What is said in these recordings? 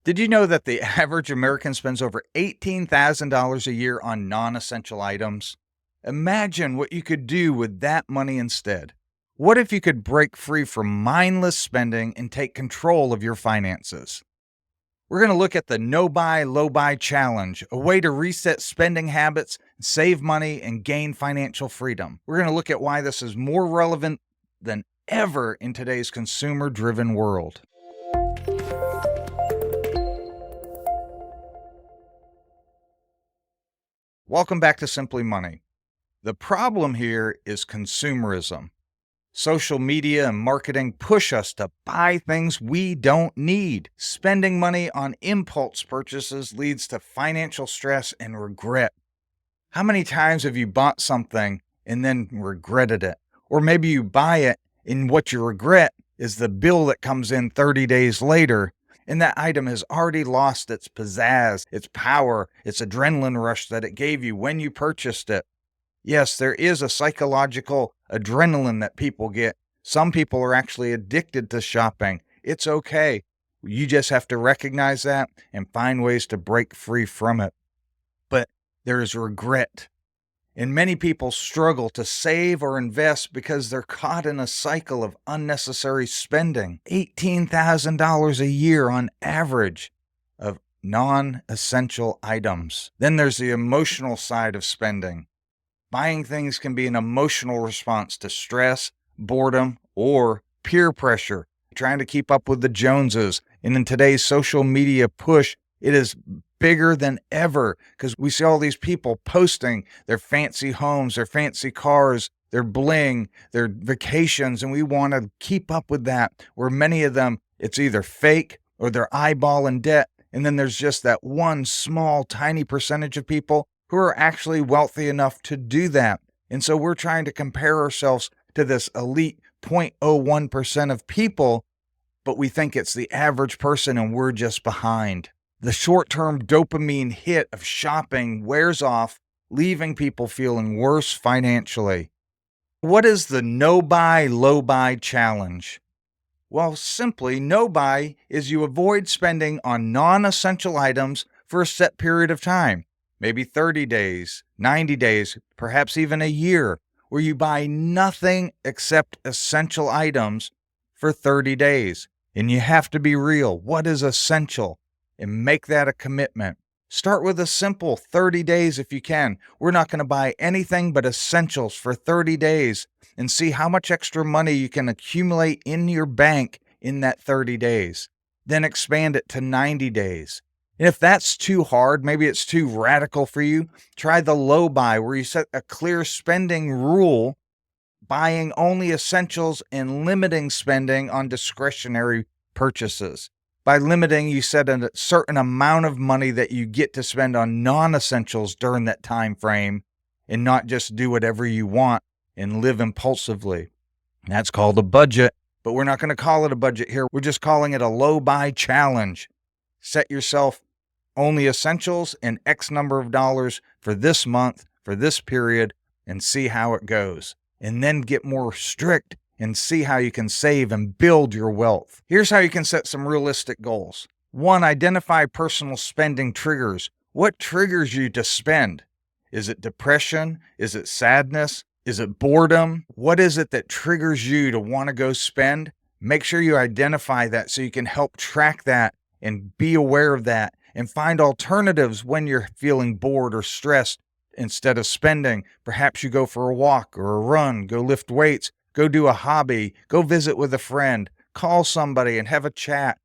Did you know that the average American spends over $18,000 a year on non essential items? Imagine what you could do with that money instead. What if you could break free from mindless spending and take control of your finances? We're going to look at the no buy, low buy challenge, a way to reset spending habits, save money, and gain financial freedom. We're going to look at why this is more relevant than ever in today's consumer driven world. Welcome back to Simply Money. The problem here is consumerism. Social media and marketing push us to buy things we don't need. Spending money on impulse purchases leads to financial stress and regret. How many times have you bought something and then regretted it? Or maybe you buy it and what you regret is the bill that comes in 30 days later, and that item has already lost its pizzazz, its power, its adrenaline rush that it gave you when you purchased it. Yes, there is a psychological adrenaline that people get. Some people are actually addicted to shopping. It's okay. You just have to recognize that and find ways to break free from it. But there is regret. And many people struggle to save or invest because they're caught in a cycle of unnecessary spending. $18,000 a year on average of non-essential items. Then there's the emotional side of spending. Buying things can be an emotional response to stress, boredom, or peer pressure, trying to keep up with the Joneses. And in today's social media push, it is bigger than ever because we see all these people posting their fancy homes, their fancy cars, their bling, their vacations, and we want to keep up with that, where many of them, it's either fake or they're eyeballing debt. And then there's just that one small, tiny percentage of people who are actually wealthy enough to do that. And so we're trying to compare ourselves to this elite 0.01% of people, but we think it's the average person and we're just behind. The short-term dopamine hit of shopping wears off, leaving people feeling worse financially. What is the no buy, low buy challenge? Well, simply, no buy is you avoid spending on non-essential items for a set period of time. Maybe 30 days, 90 days, perhaps even a year, where you buy nothing except essential items for 30 days. And you have to be real. What is essential? And make that a commitment. Start with a simple 30 days if you can. We're not going to buy anything but essentials for 30 days and see how much extra money you can accumulate in your bank in that 30 days. Then expand it to 90 days. And if that's too hard, maybe it's too radical for you, try the low buy where you set a clear spending rule, buying only essentials and limiting spending on discretionary purchases. By limiting, you set a certain amount of money that you get to spend on non-essentials during that time frame and not just do whatever you want and live impulsively. That's called a budget, but we're not going to call it a budget here. We're just calling it a low buy challenge. Set yourself only essentials and X number of dollars for this month, for this period, and see how it goes. And then get more strict and see how you can save and build your wealth. Here's how you can set some realistic goals. 1, identify personal spending triggers. What triggers you to spend? Is it depression? Is it sadness? Is it boredom? What is it that triggers you to want to go spend? Make sure you identify that so you can help track that and be aware of that and find alternatives when you're feeling bored or stressed. Instead of spending, perhaps you go for a walk or a run, go lift weights, go do a hobby, go visit with a friend, call somebody and have a chat.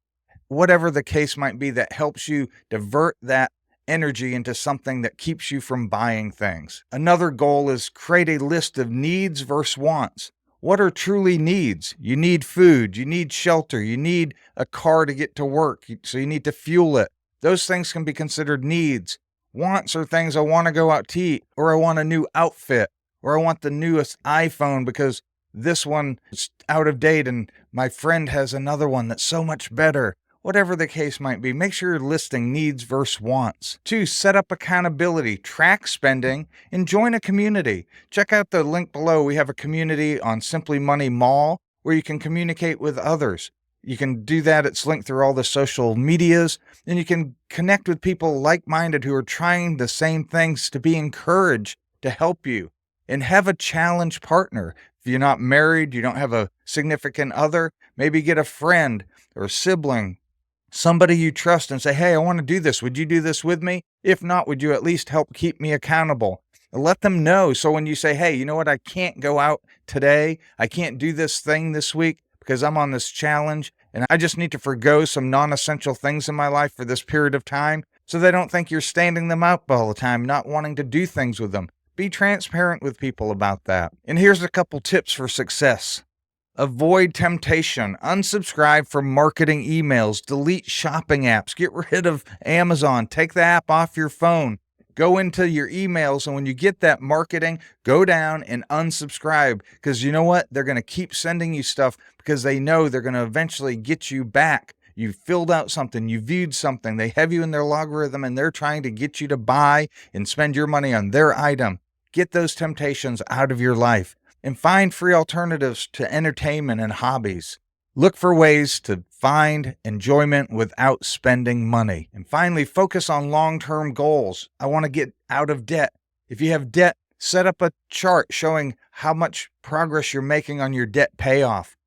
Whatever the case might be that helps you divert that energy into something that keeps you from buying things. Another goal is create a list of needs versus wants. What are truly needs? You need food, you need shelter, you need a car to get to work, so you need to fuel it. Those things can be considered needs. Wants are things I want to go out to eat, or I want a new outfit, or I want the newest iPhone because this one is out of date and my friend has another one that's so much better. Whatever the case might be, make sure you're listing needs versus wants. 2, set up accountability, track spending, and join a community. Check out the link below. We have a community on Simply Money Mall where you can communicate with others. You can do that. It's linked through all the social medias, and you can connect with people like-minded who are trying the same things to be encouraged to help you, and have a challenge partner. If you're not married, you don't have a significant other, maybe get a friend or a sibling, somebody you trust, and say, hey, I want to do this. Would you do this with me? If not, would you at least help keep me accountable? Let them know. So when you say, hey, you know what? I can't go out today. I can't do this thing this week because I'm on this challenge and I just need to forgo some non-essential things in my life for this period of time. So they don't think you're standing them out all the time, not wanting to do things with them. Be transparent with people about that. And here's a couple tips for success. Avoid temptation. Unsubscribe from marketing emails. Delete shopping apps. Get rid of Amazon. Take the app off your phone. Go into your emails, and when you get that marketing, go down and unsubscribe, because you know what? They're going to keep sending you stuff because they know they're going to eventually get you back. You filled out something, you viewed something, they have you in their logarithm, and they're trying to get you to buy and spend your money on their item. Get those temptations out of your life and find free alternatives to entertainment and hobbies. Look for ways to find enjoyment without spending money. And finally, focus on long-term goals. I want to get out of debt. If you have debt, set up a chart showing how much progress you're making on your debt payoff.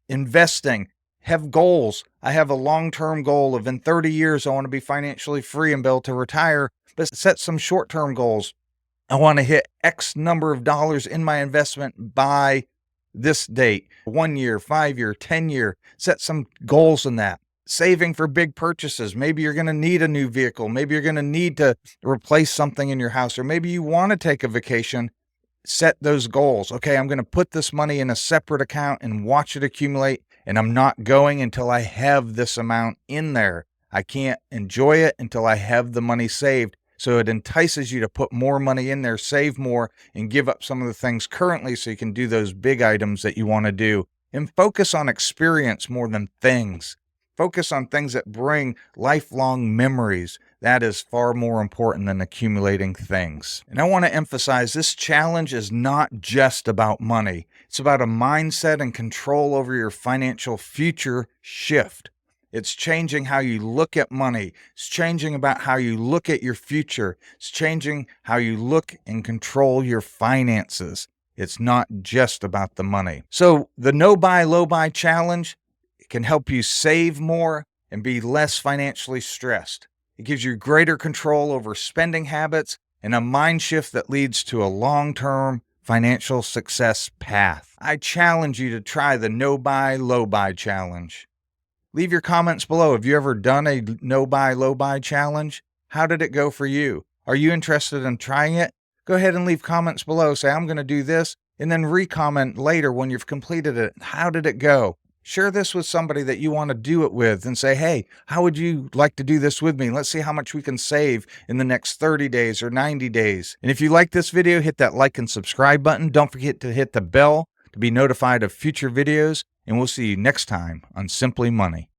Investing. Have goals. I have a long-term goal of in 30 years, I want to be financially free and be able to retire, but set some short-term goals. I want to hit X number of dollars in my investment by this date, 1 year, 5 year, 10 year, set some goals in that. Saving for big purchases. Maybe you're going to need a new vehicle. Maybe you're going to need to replace something in your house, or maybe you want to take a vacation. Set those goals. Okay, I'm going to put this money in a separate account and watch it accumulate, and I'm not going until I have this amount in there. I can't enjoy it until I have the money saved. So it entices you to put more money in there, save more, and give up some of the things currently so you can do those big items that you want to do. And focus on experience more than things. Focus on things that bring lifelong memories. That is far more important than accumulating things. And I want to emphasize this challenge is not just about money. It's about a mindset and control over your financial future shift. It's changing how you look at money. It's changing about how you look at your future. It's changing how you look and control your finances. It's not just about the money. So the no buy, low buy challenge can help you save more and be less financially stressed. It gives you greater control over spending habits and a mind shift that leads to a long-term financial success path. I challenge you to try the no buy, low buy challenge. Leave your comments below. Have you ever done a no buy, low buy challenge? How did it go for you? Are you interested in trying it? Go ahead and leave comments below. Say, I'm going to do this, and then re-comment later when you've completed it. How did it go? Share this with somebody that you want to do it with and say, hey, how would you like to do this with me? Let's see how much we can save in the next 30 days or 90 days. And if you like this video, hit that like and subscribe button. Don't forget to hit the bell to be notified of future videos, and we'll see you next time on Simply Money.